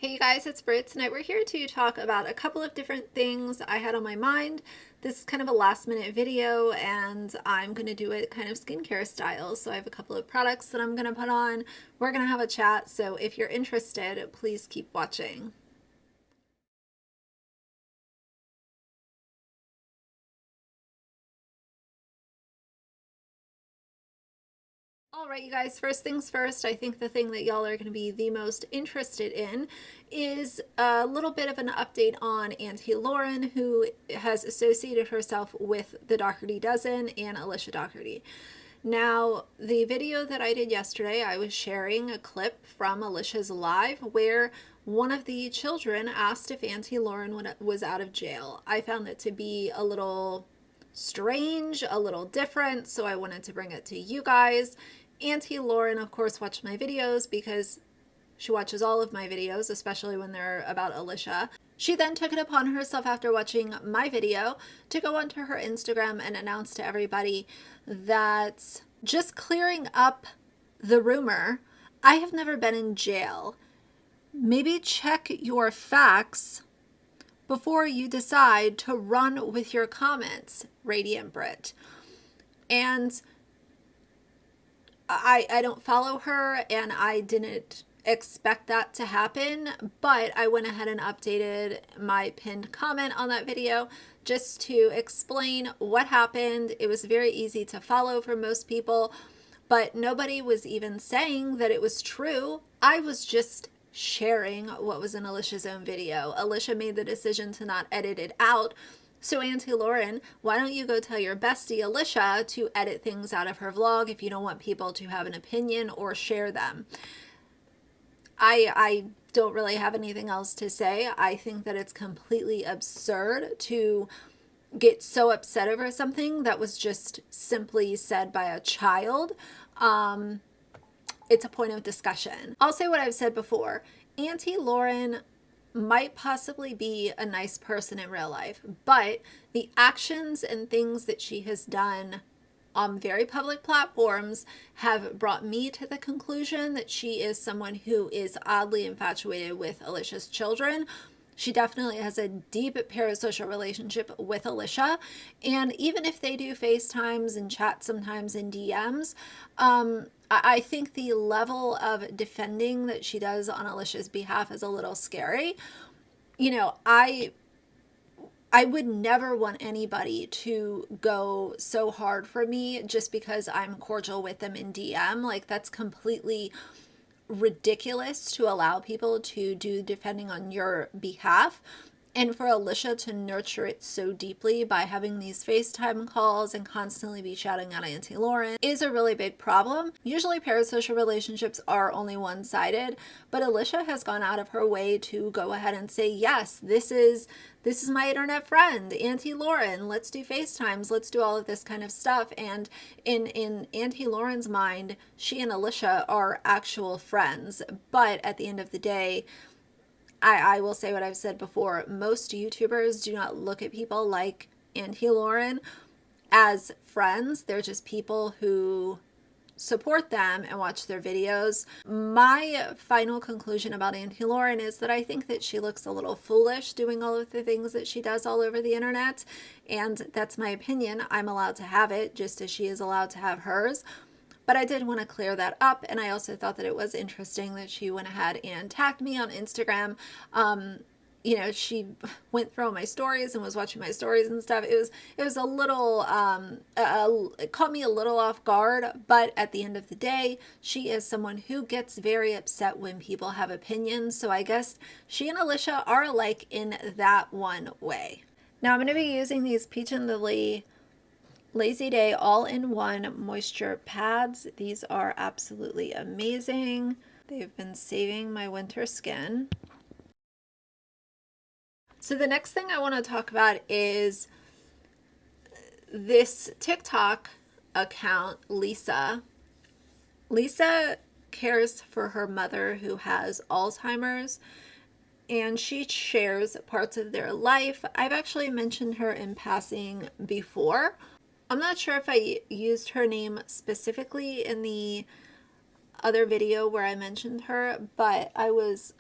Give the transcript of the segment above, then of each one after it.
Hey you guys, it's Britt. Tonight we're here to talk about a couple of different things I had on my mind. This is kind of a last minute video and I'm going to do it kind of skincare style. So I have a couple of products that I'm going to put on. We're going to have a chat. So if you're interested, please keep watching. All right, you guys, first things first, I think the thing that y'all are going to be the most interested in is a little bit of an update on Aunty Lauren, who has associated herself with the Dougherty Dozen and Alicia Dougherty. Now, the video that I did yesterday, I was sharing a clip from Alicia's live where one of the children asked if Aunty Lauren was out of jail. I found it to be a little strange, a little different, so I wanted to bring it to you guys. Aunty Lauren, of course, watched my videos because she watches all of my videos, especially when they're about Alicia. She then took it upon herself after watching my video to go onto her Instagram and announce to everybody that just clearing up the rumor, I have never been in jail. Maybe check your facts before you decide to run with your comments, Radiant Brit. And I don't follow her and I didn't expect that to happen, but I went ahead and updated my pinned comment on that video just to explain what happened. It was very easy to follow for most people, but nobody was even saying that it was true. I was just sharing what was in Alicia's own video. Alicia made the decision to not edit it out. So Aunty Lauren, why don't you go tell your bestie Alicia to edit things out of her vlog if you don't want people to have an opinion or share them? I don't really have anything else to say. I think that it's completely absurd to get so upset over something that was just simply said by a child. It's a point of discussion. I'll say what I've said before. Aunty Lauren might possibly be a nice person in real life, but the actions and things that she has done on very public platforms have brought me to the conclusion that she is someone who is oddly infatuated with Alicia's children. She definitely has a deep parasocial relationship with Alicia. And even if they do FaceTimes and chat sometimes in DMs, I think the level of defending that she does on Alicia's behalf is a little scary. You know, I would never want anybody to go so hard for me just because I'm cordial with them in DM. Like, that's completely ridiculous to allow people to do defending on your behalf. And for Alicia to nurture it so deeply by having these FaceTime calls and constantly be shouting at Aunty Lauren is a really big problem. Usually parasocial relationships are only one-sided, but Alicia has gone out of her way to go ahead and say, yes, this is my internet friend, Aunty Lauren. Let's do FaceTimes. Let's do all of this kind of stuff. And in Aunty Lauren's mind, she and Alicia are actual friends. But at the end of the day, I will say what I've said before. Most YouTubers do not look at people like Aunty Lauren as friends. They're just people who support them and watch their videos. My final conclusion about Aunty Lauren is that I think that she looks a little foolish doing all of the things that she does all over the internet. And that's my opinion. I'm allowed to have it just as she is allowed to have hers. But I did want to clear that up, and I also thought that it was interesting that she went ahead and tagged me on Instagram. You know, she went through all my stories and was watching my stories and stuff. It was a little, it caught me a little off guard, but at the end of the day, she is someone who gets very upset when people have opinions. So I guess she and Alicia are alike in that one way. Now I'm going to be using these Peach and Lily Lazy Day all-in-one moisture pads. These are absolutely amazing. They've been saving my winter skin. So the next thing I want to talk about is this TikTok account, Lisa. Lisa cares for her mother who has Alzheimer's, and she shares parts of their life. I've actually mentioned her in passing before. I'm not sure if I used her name specifically in the other video where I mentioned her, but I was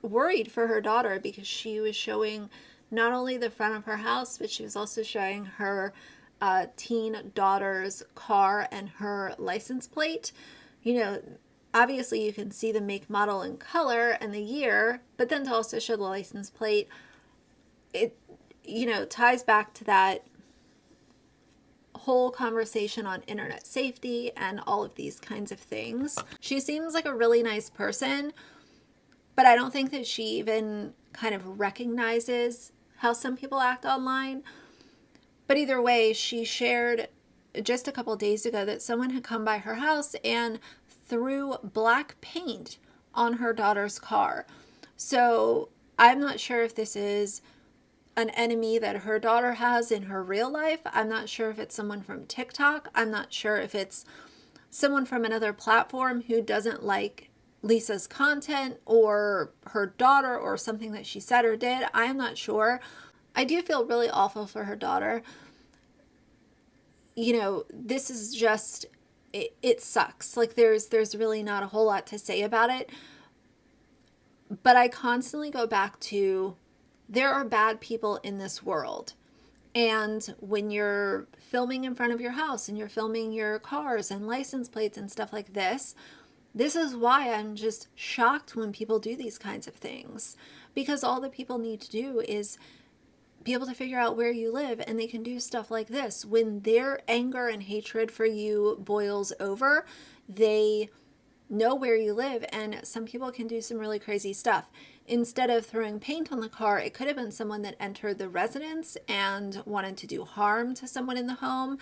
worried for her daughter because she was showing not only the front of her house, but she was also showing her teen daughter's car and her license plate. You know, obviously you can see the make, model, and color and the year, but then to also show the license plate, it, you know, ties back to that whole conversation on internet safety and all of these kinds of things. She seems like a really nice person, but I don't think that she even kind of recognizes how some people act online. But either way, she shared just a couple days ago that someone had come by her house and threw black paint on her daughter's car. So I'm not sure if this is an enemy that her daughter has in her real life. I'm not sure if it's someone from TikTok. I'm not sure if it's someone from another platform who doesn't like Lisa's content or her daughter or something that she said or did. I am not sure. I do feel really awful for her daughter. You know, this is just, it sucks. Like there's really not a whole lot to say about it. But I constantly go back to, there are bad people in this world. And when you're filming in front of your house and you're filming your cars and license plates and stuff like this is why I'm just shocked when people do these kinds of things. Because all that people need to do is be able to figure out where you live, and they can do stuff like this. When their anger and hatred for you boils over, they know where you live, and some people can do some really crazy stuff. Instead of throwing paint on the car, it could have been someone that entered the residence and wanted to do harm to someone in the home.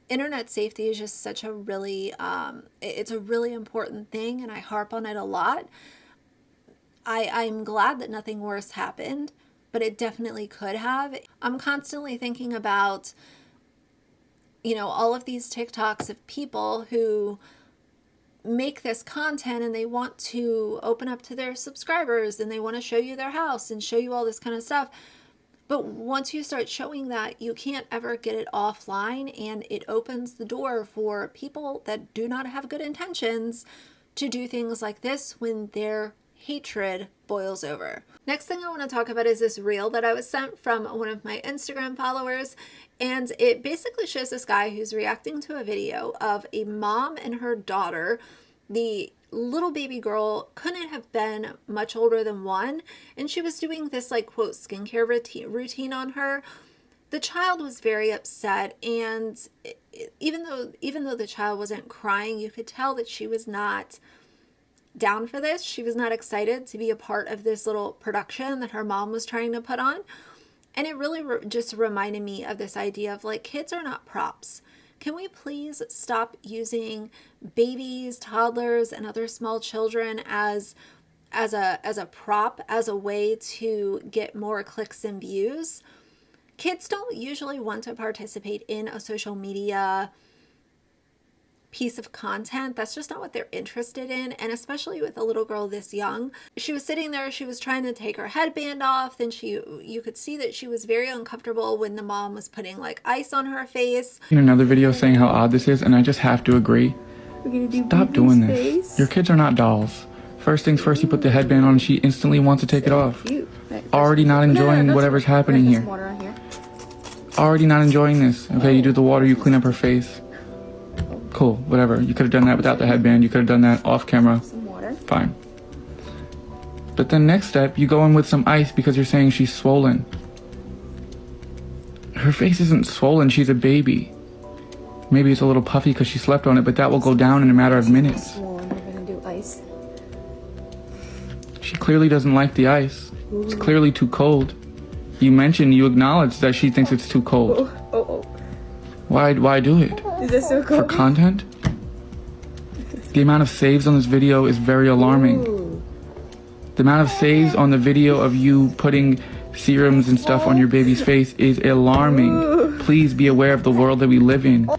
Internet safety is just such a really, it's a really important thing, and I harp on it a lot. I'm glad that nothing worse happened, but it definitely could have. I'm constantly thinking about, you know, all of these TikToks of people who make this content and they want to open up to their subscribers and they want to show you their house and show you all this kind of stuff. But once you start showing that, you can't ever get it offline, and it opens the door for people that do not have good intentions to do things like this when their hatred boils over. Next thing I want to talk about is this reel that I was sent from one of my Instagram followers, and it basically shows this guy who's reacting to a video of a mom and her daughter. The little baby girl couldn't have been much older than 1, and she was doing this like quote skincare routine on her. The child was very upset, and even though the child wasn't crying, you could tell that she was not down for this. She was not excited to be a part of this little production that her mom was trying to put on. And it really just reminded me of this idea of like, kids are not props. Can we please stop using babies, toddlers, and other small children as a prop, as a way to get more clicks and views? Kids don't usually want to participate in a social media piece of content. That's just not what they're interested in. And especially with a little girl this young, she was sitting there, she was trying to take her headband off, then you could see that she was very uncomfortable when the mom was putting like ice on her face. In another video saying how odd this is, and I just have to agree. Stop doing this. Your kids are not dolls. First things first, you put the headband on and she instantly wants to take it off. Already not enjoying whatever's happening here. Already not enjoying this. Okay, you do the water, you clean up her face. Cool, whatever. You could have done that without the headband. You could have done that off camera. Some water. Fine. But then next step, you go in with some ice because you're saying she's swollen. Her face isn't swollen, she's a baby. Maybe it's a little puffy because she slept on it, but that will go down in a matter of minutes. Swollen, we're gonna do ice. She clearly doesn't like the ice. It's clearly too cold. You acknowledged that she thinks it's too cold. Why do it? Is this so cool? For content? The amount of saves on this video is very alarming. The amount of saves on the video of you putting serums and stuff on your baby's face is alarming. Please be aware of the world that we live in.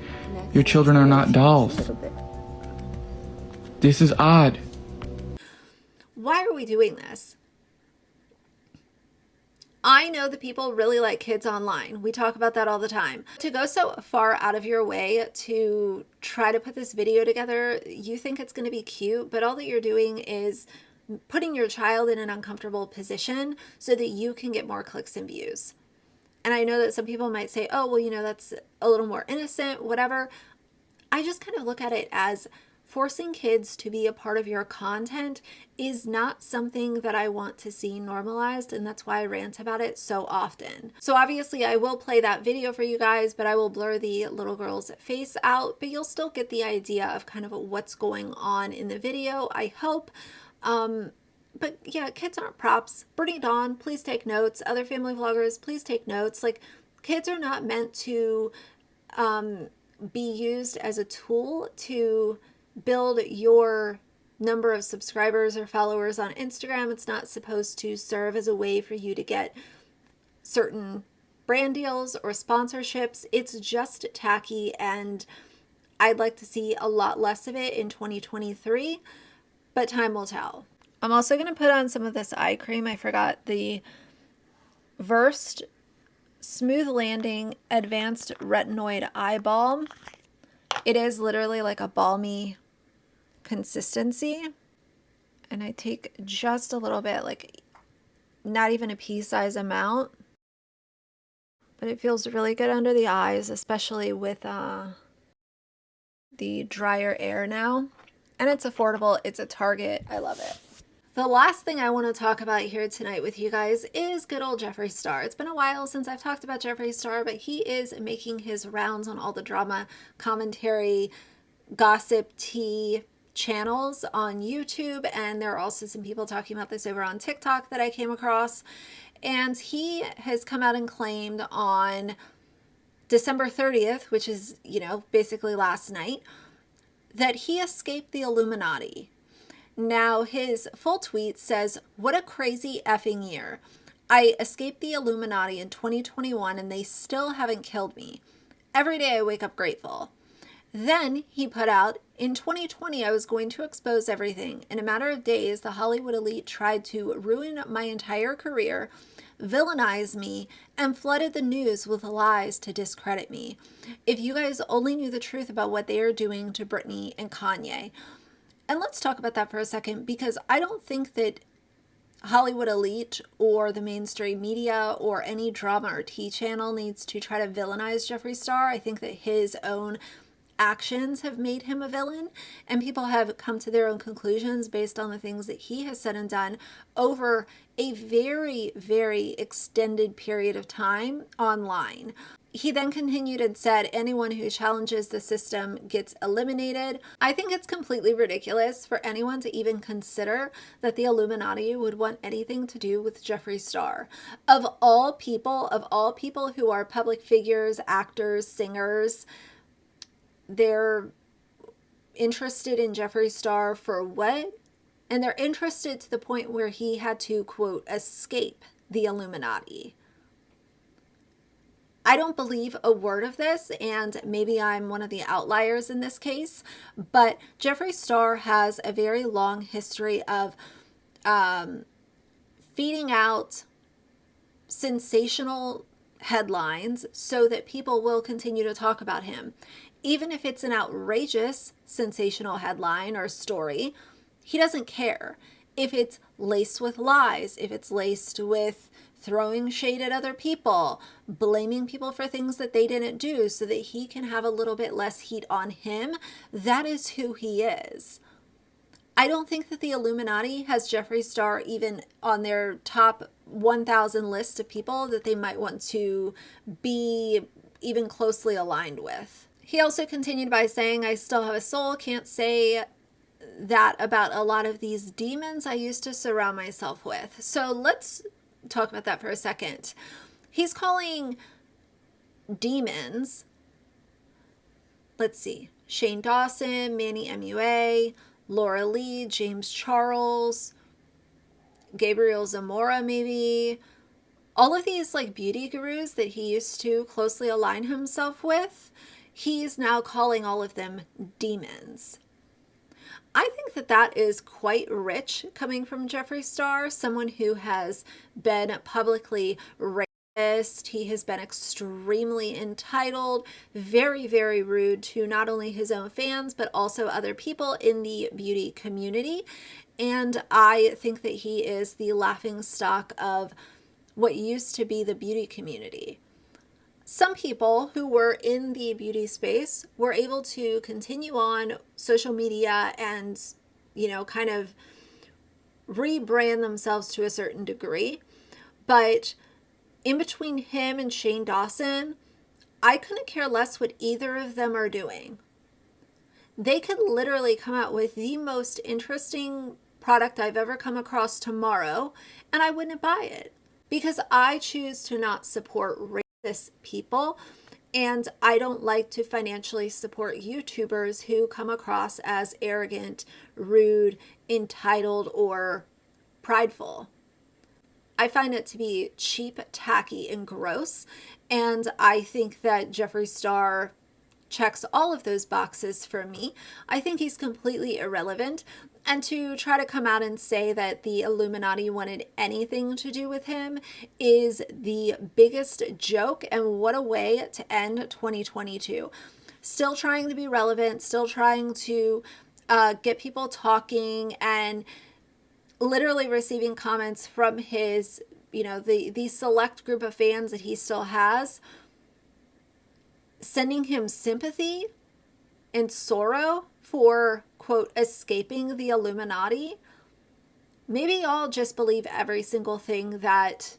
Your children are not dolls. This is odd. Why are we doing this? I know that people really like kids online. We talk about that all the time. To go so far out of your way to try to put this video together, you think it's going to be cute, but all that you're doing is putting your child in an uncomfortable position so that you can get more clicks and views. And I know that some people might say, oh, well, that's a little more innocent, whatever. I just kind of look at it as forcing kids to be a part of your content is not something that I want to see normalized, and that's why I rant about it so often. So obviously I will play that video for you guys, but I will blur the little girl's face out, but you'll still get the idea of kind of what's going on in the video, I hope. But yeah, kids aren't props. Brittany Dawn, please take notes. Other family vloggers, please take notes. Like, kids are not meant to be used as a tool to build your number of subscribers or followers on Instagram. It's not supposed to serve as a way for you to get certain brand deals or sponsorships. It's just tacky, and I'd like to see a lot less of it in 2023, but time will tell. I'm also going to put on some of this eye cream. I forgot the Versed Smooth Landing Advanced Retinoid Eye Balm. It is literally like a balmy consistency, and I take just a little bit, like not even a pea size amount, but it feels really good under the eyes, especially with the drier air now, and it's affordable. It's a Target. I love it. The last thing I want to talk about here tonight with you guys is good old Jeffree Star. It's been a while since I've talked about Jeffree Star, but he is making his rounds on all the drama, commentary, gossip, tea channels on YouTube, and there are also some people talking about this over on TikTok that I came across. And he has come out and claimed on December 30th, which is, basically last night, that he escaped the Illuminati. Now, his full tweet says, "What a crazy effing year. I escaped the Illuminati in 2021 and they still haven't killed me. Every day I wake up grateful." Then he put out, "In 2020, I was going to expose everything. In a matter of days, the Hollywood elite tried to ruin my entire career, villainize me, and flooded the news with lies to discredit me. If you guys only knew the truth about what they are doing to Britney and Kanye." And let's talk about that for a second, because I don't think that Hollywood elite or the mainstream media or any drama or tea channel needs to try to villainize Jeffree Star. I think that his own actions have made him a villain, and people have come to their own conclusions based on the things that he has said and done over a very, very extended period of time online. He then continued and said, "Anyone who challenges the system gets eliminated." I think it's completely ridiculous for anyone to even consider that the Illuminati would want anything to do with Jeffree Star. Of all people who are public figures, actors, singers, they're interested in Jeffree Star for what? And they're interested to the point where he had to, quote, escape the Illuminati. I don't believe a word of this, and maybe I'm one of the outliers in this case, but Jeffree Star has a very long history of feeding out sensational headlines so that people will continue to talk about him. Even if it's an outrageous sensational headline or story, he doesn't care. If it's laced with lies, if it's laced with throwing shade at other people, blaming people for things that they didn't do so that he can have a little bit less heat on him, that is who he is. I don't think that the Illuminati has Jeffree Star even on their top 1,000 list of people that they might want to be even closely aligned with. He also continued by saying, "I still have a soul. Can't say that about a lot of these demons I used to surround myself with." So let's talk about that for a second. He's calling demons, let's see, Shane Dawson, Manny MUA, Laura Lee, James Charles, Gabriel Zamora maybe, all of these like beauty gurus that he used to closely align himself with, he's now calling all of them demons. I think that that is quite rich coming from Jeffree Star, someone who has been publicly raised He has been extremely entitled, very, very rude to not only his own fans, but also other people in the beauty community. And I think that he is the laughingstock of what used to be the beauty community. Some people who were in the beauty space were able to continue on social media and, kind of rebrand themselves to a certain degree. But in between him and Shane Dawson, I couldn't care less what either of them are doing. They could literally come out with the most interesting product I've ever come across tomorrow, and I wouldn't buy it because I choose to not support racist people, and I don't like to financially support YouTubers who come across as arrogant, rude, entitled, or prideful. I find it to be cheap, tacky, and gross, and I think that Jeffree Star checks all of those boxes for me. I think he's completely irrelevant, and to try to come out and say that the Illuminati wanted anything to do with him is the biggest joke, and what a way to end 2022. Still trying to be relevant, still trying to get people talking, and literally receiving comments from his, the select group of fans that he still has, sending him sympathy and sorrow for, quote, escaping the Illuminati. Maybe y'all just believe every single thing that,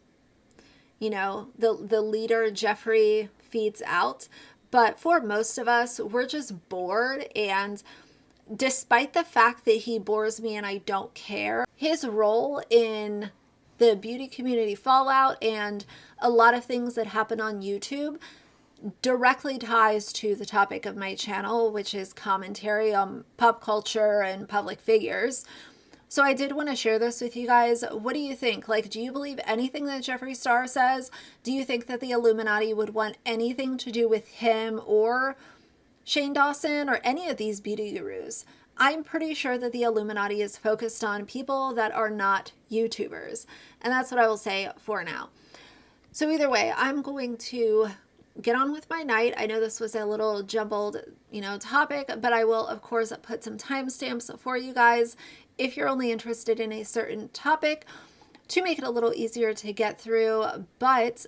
the leader Jeffree feeds out. But for most of us, we're just bored, and despite the fact that he bores me and I don't care, his role in the beauty community fallout and a lot of things that happen on YouTube directly ties to the topic of my channel, which is commentary on pop culture and public figures. So I did want to share this with you guys. What do you think? Like, do you believe anything that Jeffree Star says? Do you think that the Illuminati would want anything to do with him or Shane Dawson or any of these beauty gurus? I'm pretty sure that the Illuminati is focused on people that are not YouTubers. And that's what I will say for now. So either way, I'm going to get on with my night. I know this was a little jumbled, topic, but I will, of course, put some timestamps for you guys if you're only interested in a certain topic to make it a little easier to get through. But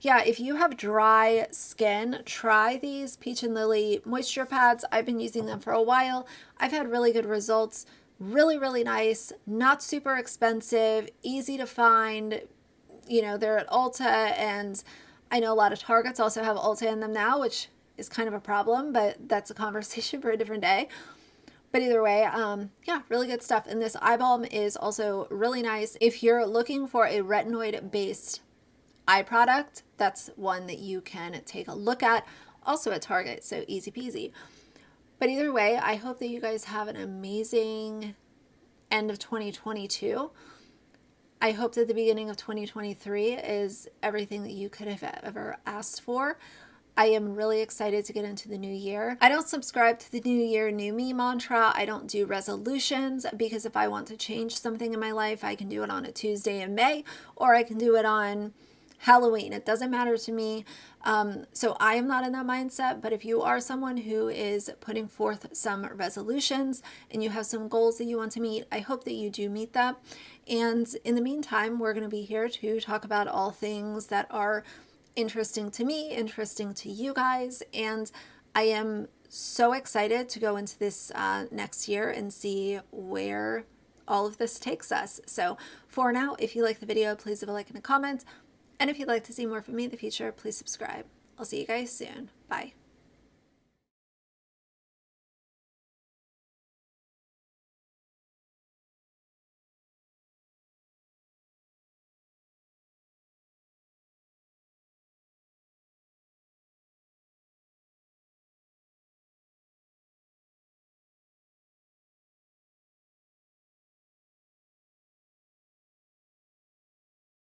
yeah, if you have dry skin, try these Peach and Lily moisture pads. I've been using them for a while. I've had really good results. Really, really nice, not super expensive, easy to find. They're at Ulta, and I know a lot of Targets also have Ulta in them now, which is kind of a problem, but that's a conversation for a different day. But either way, yeah, really good stuff. And this eye balm is also really nice. If you're looking for a retinoid-based eye product, that's one that you can take a look at. Also at Target, so easy peasy. But either way, I hope that you guys have an amazing end of 2022. I hope that the beginning of 2023 is everything that you could have ever asked for. I am really excited to get into the new year. I don't subscribe to the new year, new me mantra. I don't do resolutions because if I want to change something in my life, I can do it on a Tuesday in May or I can do it on Halloween. It doesn't matter to me. So I am not in that mindset, but if you are someone who is putting forth some resolutions and you have some goals that you want to meet, I hope that you do meet them. And in the meantime, we're going to be here to talk about all things that are interesting to me, interesting to you guys, and I am so excited to go into this next year and see where all of this takes us. So for now, if you like the video, please leave a like and a comment, and if you'd like to see more from me in the future, please subscribe. I'll see you guys soon. Bye.